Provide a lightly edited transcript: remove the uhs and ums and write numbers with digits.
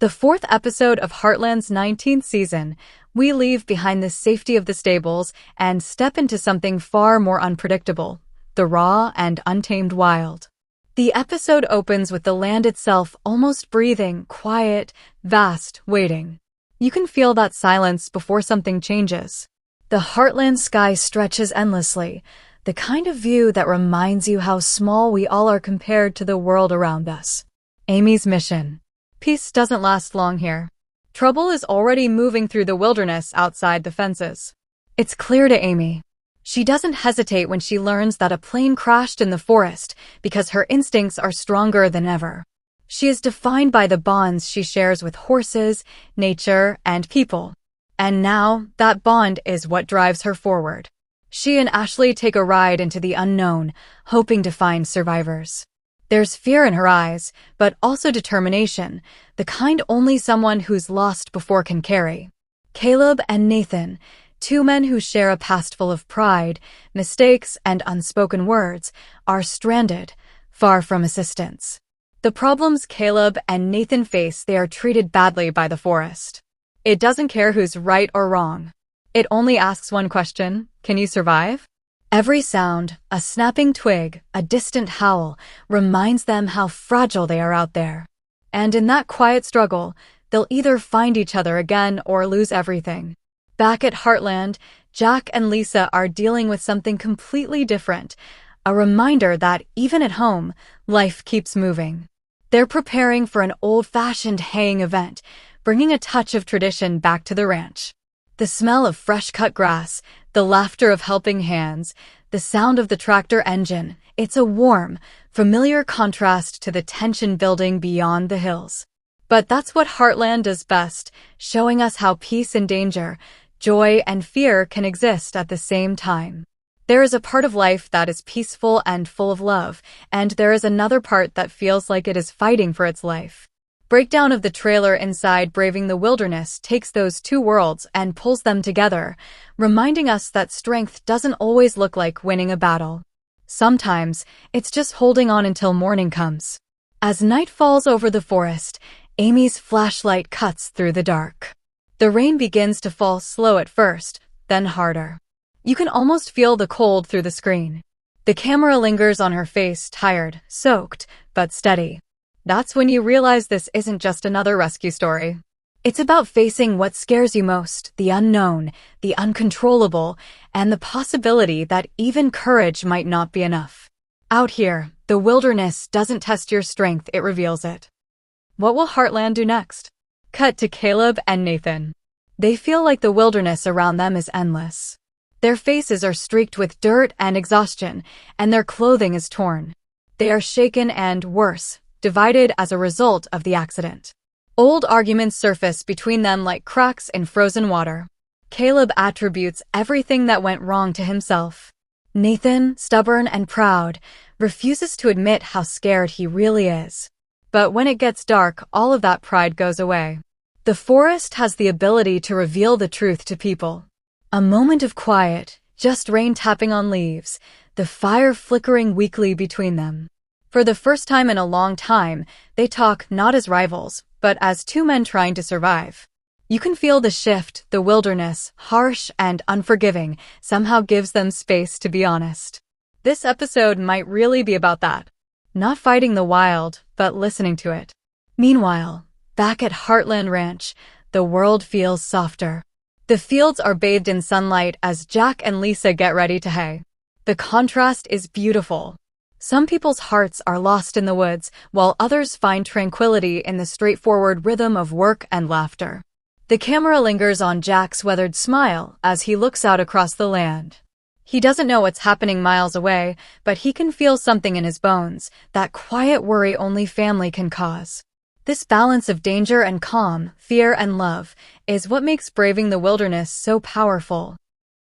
The fourth episode of Heartland's 19th season, we leave behind the safety of the stables and step into something far more unpredictable, the raw and untamed wild. The episode opens with the land itself almost breathing, quiet, vast, waiting. You can feel that silence before something changes. The Heartland sky stretches endlessly, the kind of view that reminds you how small we all are compared to the world around us. Amy's mission. Peace doesn't last long here. Trouble is already moving through the wilderness outside the fences. It's clear to Amy. She doesn't hesitate when she learns that a plane crashed in the forest because her instincts are stronger than ever. She is defined by the bonds she shares with horses, nature, and people. And now, that bond is what drives her forward. She and Ashley take a ride into the unknown, hoping to find survivors. There's fear in her eyes, but also determination, the kind only someone who's lost before can carry. Caleb and Nathan, two men who share a past full of pride, mistakes, and unspoken words, are stranded, far from assistance. The problems Caleb and Nathan face, they are treated badly by the forest. It doesn't care who's right or wrong. It only asks one question: can you survive? Every sound, a snapping twig, a distant howl, reminds them how fragile they are out there. And in that quiet struggle, they'll either find each other again or lose everything. Back at Heartland, Jack and Lisa are dealing with something completely different, a reminder that even at home, life keeps moving. They're preparing for an old-fashioned haying event, bringing a touch of tradition back to the ranch. The smell of fresh-cut grass, the laughter of helping hands, the sound of the tractor engine, it's a warm, familiar contrast to the tension building beyond the hills. But that's what Heartland does best, showing us how peace and danger, joy and fear can exist at the same time. There is a part of life that is peaceful and full of love, and there is another part that feels like it is fighting for its life. Breakdown of the trailer inside Braving the Wilderness takes those two worlds and pulls them together, reminding us that strength doesn't always look like winning a battle. Sometimes, it's just holding on until morning comes. As night falls over the forest, Amy's flashlight cuts through the dark. The rain begins to fall slow at first, then harder. You can almost feel the cold through the screen. The camera lingers on her face, tired, soaked, but steady. That's when you realize this isn't just another rescue story. It's about facing what scares you most, the unknown, the uncontrollable, and the possibility that even courage might not be enough. Out here, the wilderness doesn't test your strength, it reveals it. What will Heartland do next? Cut to Caleb and Nathan. They feel like the wilderness around them is endless. Their faces are streaked with dirt and exhaustion, and their clothing is torn. They are shaken and, worse, divided as a result of the accident. Old arguments surface between them like cracks in frozen water. Caleb attributes everything that went wrong to himself. Nathan, stubborn and proud, refuses to admit how scared he really is. But when it gets dark, all of that pride goes away. The forest has the ability to reveal the truth to people. A moment of quiet, just rain tapping on leaves, the fire flickering weakly between them. For the first time in a long time, they talk not as rivals, but as two men trying to survive. You can feel the shift, the wilderness, harsh and unforgiving, somehow gives them space to be honest. This episode might really be about that. Not fighting the wild, but listening to it. Meanwhile, back at Heartland Ranch, the world feels softer. The fields are bathed in sunlight as Jack and Lisa get ready to hay. The contrast is beautiful. Some people's hearts are lost in the woods, while others find tranquility in the straightforward rhythm of work and laughter. The camera lingers on Jack's weathered smile as he looks out across the land. He doesn't know what's happening miles away, but he can feel something in his bones, that quiet worry only family can cause. This balance of danger and calm, fear and love, is what makes Braving the Wilderness so powerful.